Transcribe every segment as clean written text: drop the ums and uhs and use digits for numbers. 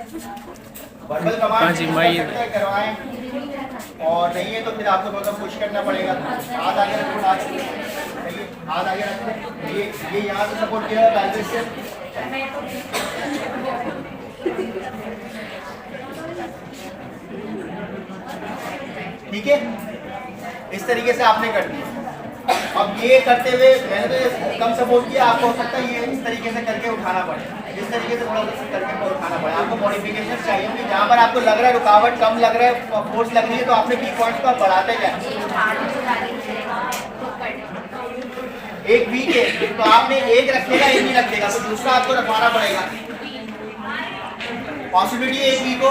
Verbal command करवाएं, और नहीं है तो फिर आपको थोड़ा पुश करना पड़ेगा। हाथ आगे रखो, हाथ आगे रखो। ये यहाँ से सपोर्ट किया है बैलेंस से। ठीक है, इस तरीके से आपने कर दिया। अब ये करते हुए मैंने तो कम सपोर्ट किया, आपको हो सकता है ये इस तरीके से करके उठाना पड़े, इस तरीके से थोड़ा सा करके उठाना पड़े। आपको मॉडिफिकेशन चाहिए कि जहाँ पर आपको लग रहा है रुकावट कम लग रहा है, फोर्स लग रही है, तो आपने की पॉइंट्स को आप बढ़ाते जाए। एक वीक है तो आपने एक रखेगा, एक नहीं रखेगा, तो दूसरा आपको रखवाना पड़ेगा। पॉसिबिलिटी है एक वीक हो,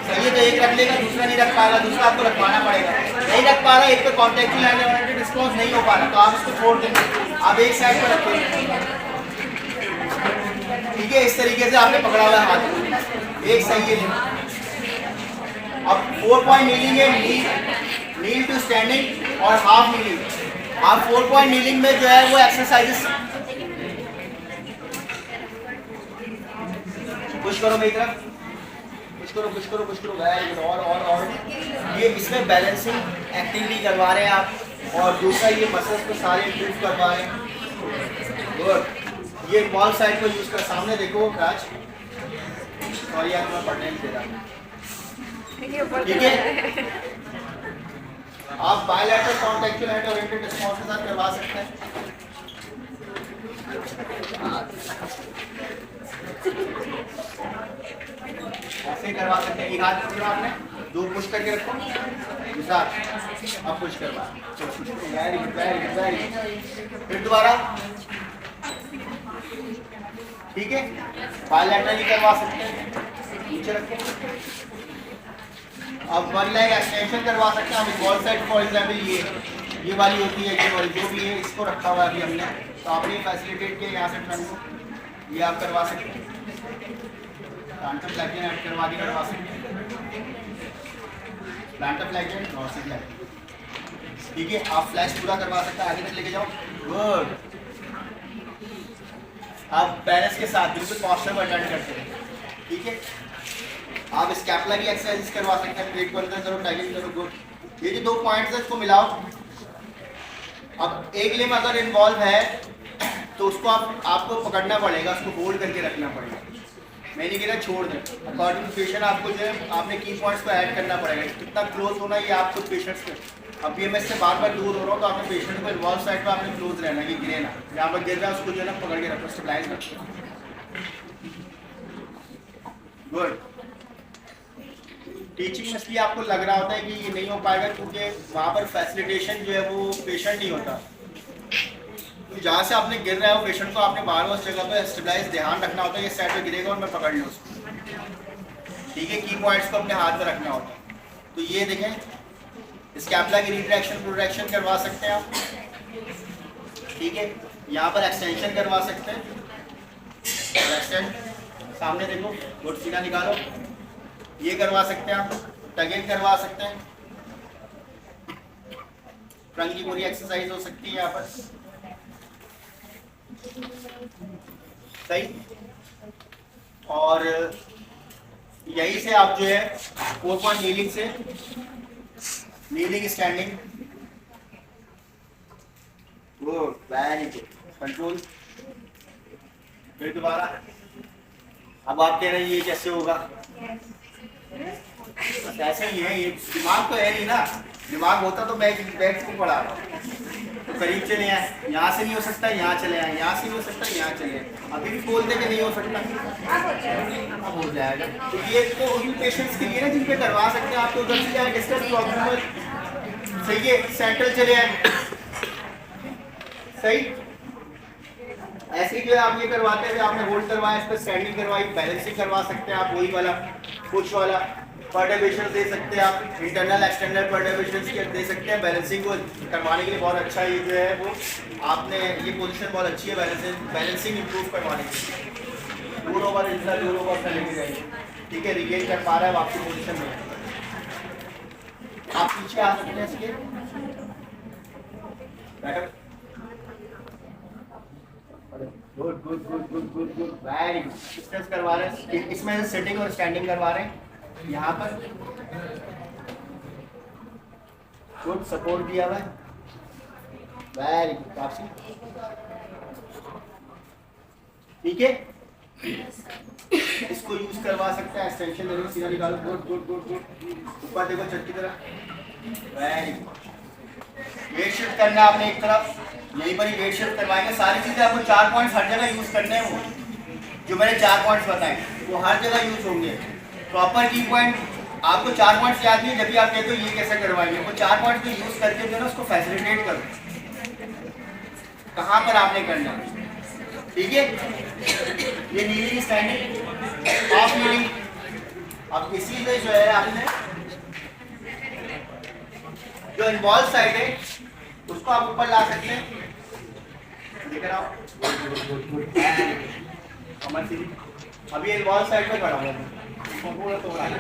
सही है तो एक रख लेगा, दूसरा नहीं रख पाएगा, दूसरा आपको रखवाना पड़ेगा। नहीं रख पा रहा, एक तो कॉन्टेक्चुअल एंड ओरिएंटेड रिस्पांस नहीं हो पा रहा, तो आप इसको छोड़ देंगे, आप एक साइड पर रखेंगे। ठीक है, इस तरीके से आपने पकड़ा हुआ है हाथ, एक सही है। अब 4 पॉइंट नीलिंग है, नील टू स्टैंडिंग और हाफ नीलिंग। आप 4 पॉइंट नीलिंग में जो है वो एक्सरसाइजेस पुश करो मेरी तरफ, पुश करो पुश करो पुश करो, वेरी गुड। और ये इसमें बैलेंसिंग एक्टिविटी करवा रहे हैं आप, और दूसरा ये मसल्स को सारे इंप्रूव करवा रहे हैं। गुड। ये बॉल साइड को यूज कर, सामने देखो राज, और यार मैं पढ़ने नहीं दे रहा। ठीक है, आप bilateral contextual and oriented response के साथ करवा सकते हैं। ऐसे करवा सकते हैं, एक हाथ पकड़ो आपने, दो पुश करके रखो, दूसरा अब पुश करवा, very good very good very good. फिर दोबारा, ठीक है, बायलैटरल ही करवा सकते हैं, नीचे रखें। अब वन लेग एक्सटेंशन करवा सकते हैं हम। बॉल साइड फॉर एग्जाम्पल ये वाली होती है, ये वाली जो भी है, इसको रखा हुआ है अभी हमने, तो आपने फैसिलिटेट किया यहाँ से ट्रन को, ये आप करवा सकते हैं। प्लांटर फ्लैगेन ऐड करवा के करवा सकते हैं, प्लांटर फ्लैगेन नॉर्सिक फ्लैगेन। ठीक है, आप फ्लैश पूरा करवा सकते हैं, आगे तक लेके जाओ। गुड। आप बैलेंस के साथ बिल्कुल पॉस्चर में अटेंड करते हैं। ठीक है, आप स्कैपुला की एक्सरसाइज करवा सकते हैं, पेट को अंदर करो, टाइगिंग करो। गुड। ये जो दो पॉइंट्स है इसको मिलाओ। अब एक लिम्ब अगर इन्वॉल्व है तो उसको आपको पकड़ना पड़ेगा, उसको होल्ड करके रखना पड़ेगा। मैं नहीं कह रहा छोड़ दें, अकॉर्डिंग टू पेशेंट आपको जो है आपने की पॉइंट्स को ऐड करना पड़ेगा। कितना क्लोज होना ये आपको पेशेंट्स के, अब बीएमएस से बार बार दूर हो रहा हो तो आपने पेशेंट को इन्वॉल्व साइड पर आपने क्लोज रहना, कि गिरे ना, जहाँ पर गिर रहा है उसको जो है ना पकड़ के रखो, स्टेबलाइज रखो। गुड। टीचिंग में इसलिए आपको लग रहा होता है कि ये नहीं हो पाएगा क्योंकि वहाँ पर फैसिलिटेशन जो है वो पेशेंट नहीं होता। तो जहाँ से आपने गिर रहा है वो पेशेंट को आपने बार बार उस जगह पर स्टेबलाइज ध्यान रखना होता है, ये साइड पे गिरेगा और मैं पकड़ लूँ उसको। ठीक है, की पॉइंट्स को अपने हाथ में रखना होता है। तो ये देखें, स्कैपुला की रिट्रैक्शन प्रोट्रैक्शन करवा सकते हैं आप। ठीक है, यहाँ पर एक्सटेंशन करवा सकते हैं, एक्सटेंड, सामने देखो, गुड, सीना निकालो, ये करवा सकते हैं आप। टगिंग करवा सकते हैं, ट्रंक की पूरी एक्सरसाइज हो सकती है यहाँ पर। सही। और यही से आप जो है 4 पॉइंट नीलिंग से kneeling standing, good, very good, control. फिर दोबारा, अब आप कह रहे हैं ये कैसे होगा? बस ऐसे ही है, ये दिमाग तो है नहीं ना, दिमाग होता तो मैं बैठ को पढ़ा रहा हूँ। तो करीब चले आए, यहाँ से नहीं हो सकता, यहाँ चले आए, यहाँ से नहीं हो सकता, यहाँ चले आए, अभी भी बोलते कि नहीं हो सकता, अब हो जाएगा। तो ये तो उन पेशेंट्स के लिए ना जिनपे करवा सकते हैं, आपको उधर से जाए डिस्कस प्रॉब्लम, सही है, सेंट्रल चले आए, सही। ऐसे ही जो है आप ये करवाते हैं, आपने होल्ड करवाया, इस पर स्टैंडिंग करवाई, बैलेंसिंग करवा सकते हैं आप, वही वाला पुश वाला, परटर्बेशन दे सकते हैं आप, इंटरनल एक्सटर्नल परटर्बेशन दे सकते हैं। बैलेंसिंग को करवाने के लिए बहुत अच्छा ये जो है वो आपने, ये पोजीशन बहुत अच्छी है बैलेंसिंग इंप्रूव करवाने के लिए। 2 ओवर इंसर्ट, 2 ओवर से लेके जाइए। ठीक है, रिगेन कर पा रहा है आपकी पोजीशन में, आप पीछे आ सकते हैं इसके, बैठो। Good good good good good good, very good. Distance करवा रहे हैं, इसमें से सिटिंग और स्टैंडिंग करवा रहे हैं यहाँ पर। गुड, सपोर्ट दिया हुआ है, वेरी गुड। वापसी, ठीक है। इसको यूज करवा सकते हैं, एक्सटेंशन देखो, सीधा निकालो। गुड गुड गुड गुड, ऊपर देखो छत की तरफ, वेरी गुड। वेट शिफ्ट करना है आपने एक तरफ, यहीं पर ही वेट शिफ्ट करवाएंगे। सारी चीजें आपको 4 पॉइंट्स हर जगह यूज करने हैं, वो जो मैंने 4 पॉइंट्स बताए वो हर जगह यूज होंगे। प्रॉपर की पॉइंट आपको 4 पॉइंट्स याद नहीं, जब भी आप कहते हो ये कैसे करवाएंगे, वो 4 पॉइंट्स को यूज करके जो है ना उसको फैसिलिटेट करो कहाँ पर आपने करना, ठीक है। ये नीली स्टैंडिंग, ऑफ नीली। अब इसी से जो है आपने जो इन्वॉल्व साइड है उसको आप ऊपर ला सकते हैं, लेकर आओ। अभी इन्वॉल्व साइड पे खड़ा हुआ पूरा तोड़ा है।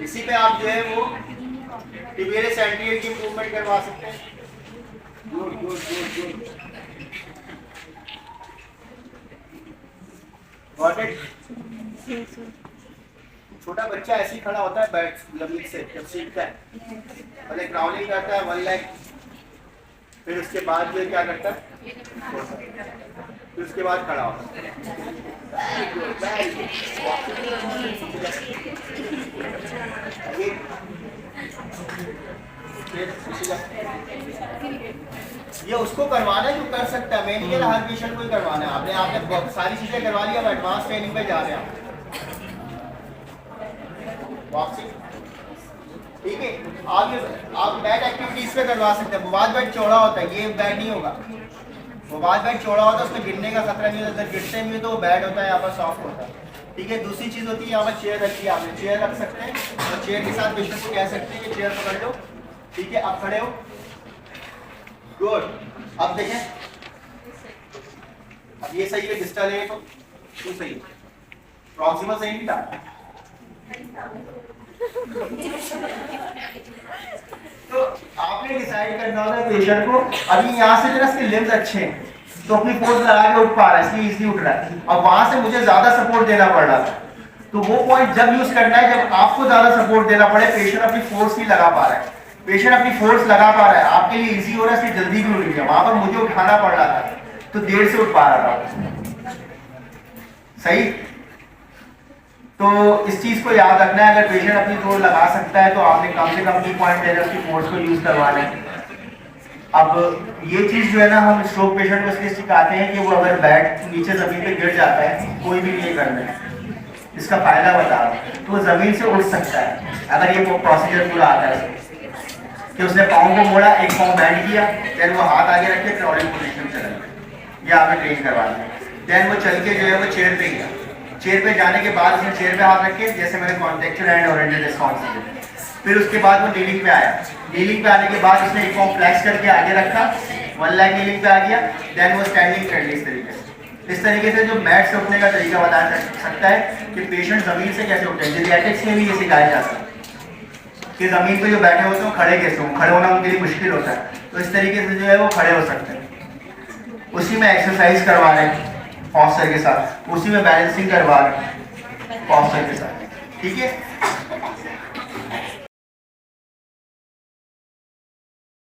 इसी पे आप जो है वो टिबियस एंटीरियर की मूवमेंट करवा सकते हैं। Good good good good, got it. छोटा बच्चा ऐसे ही खड़ा होता है बैठ लंबी से जब सीखता है, पहले क्राउलिंग करता है 1 लेग, फिर उसके बाद जो क्या करता है, फिर उसके बाद खड़ा होता है। ये उसको करवाना है जो कर सकता है, मैं नहीं कह रहा हर पेशेंट को ही करवाना है। आपने सारी चीजें करवा ली, अब एडवांस ट्रेनिंग पे जा रहे हैं आप। वापसी, ठीक है। आप बैट एक्टिविटीज पे करवा सकते हैं। मुबाद बैट चौड़ा होता है, ये बैट नहीं होगा। मुबाद बैट चौड़ा होता है, उसमें गिरने का खतरा नहीं होता, गिरते भी तो वो बैट होता है यहाँ पर सॉफ्ट होता है, ठीक है। दूसरी चीज होती है यहाँ पर चेयर रखी है, आपने चेयर रख सकते हैं और चेयर के साथ पेशेंट को कह सकते हैं कि चेयर पकड़ लो, ठीक है। आप खड़े हो, गुड। अब देखें, अब ये सही है, डिस्टल है तो सही है, प्रॉक्सिमल सही नहीं था। तो आपने डिसाइड करना होगा पेशेंट को, अभी यहाँ से जरा इसके लिम्स अच्छे हैं तो अपनी फोर्स लगा के उठ पा रहा है, इसलिए इजीली उठ रहा है। अब वहां से मुझे ज्यादा सपोर्ट देना पड़ रहा था, तो वो पॉइंट जब यूज करना है जब आपको ज्यादा सपोर्ट देना पड़े, पेशेंट अपनी फोर्स नहीं लगा पा रहा है, पेशेंट अपनी फोर्स लगा पा रहा है, आपके लिए इजी हो रहा है, इसलिए जल्दी भी उठ गया। वहां पर मुझे उठाना पड़ रहा था तो देर से उठ पा रहा था, सही। तो इस चीज को याद रखना है, अगर पेशेंट अपनी जोर लगा सकता है तो आपने कम से कम 2 पॉइंट देकर उसकी फोर्स को यूज करवाना है। अब ये चीज जो है ना हम स्ट्रोक पेशेंट को इसलिए सिखाते हैं कि वो अगर बैट नीचे जमीन पे गिर जाता है, कोई भी नहीं करना है, इसका फायदा बता रहा हूं, तो वो जमीन से उठ सकता है अगर ये प्रोसीजर पूरा आता है कि उसने पाँव को मोड़ा, एक पाँव बैंड किया, देन वो हाथ आगे रख के क्राउलिंग पोजीशन चला गया, ये आपने ट्रेन करवाना है। देन वो चल के जो है वो चेयर पे गया, चेयर पे जाने के बाद उसने चेयर पे हाथ रखे, जैसे मैंने कॉन्टेक्चुअल एंड ओरिएंटेड रिस्पॉन्स। फिर उसके बाद वो नीलिंग पे आया, नीलिंग पे आने के बाद उसने एक पाँव फ्लैक्स करके आगे रखा, 1 लेग नीलिंग पे आ गया, देन वो स्टैंडिंग कर ली इस तरीके से। इस तरीके से जो मैट से उठने का तरीका बता सकता है कि पेशेंट जमीन से कैसे उठे। जीरियाट्रिक्स में भी ये सिखाया जाता है कि जमीन पे जो बैठे होते हैं खड़े कैसे हों, खड़े होना उनके लिए मुश्किल होता है, तो इस तरीके से जो है वो खड़े हो सकते हैं। उसी में एक्सरसाइज करवा रहे हैं पॉस्चर के साथ, उसी में बैलेंसिंग करवा रहे हैं पॉस्चर के साथ, ठीक है।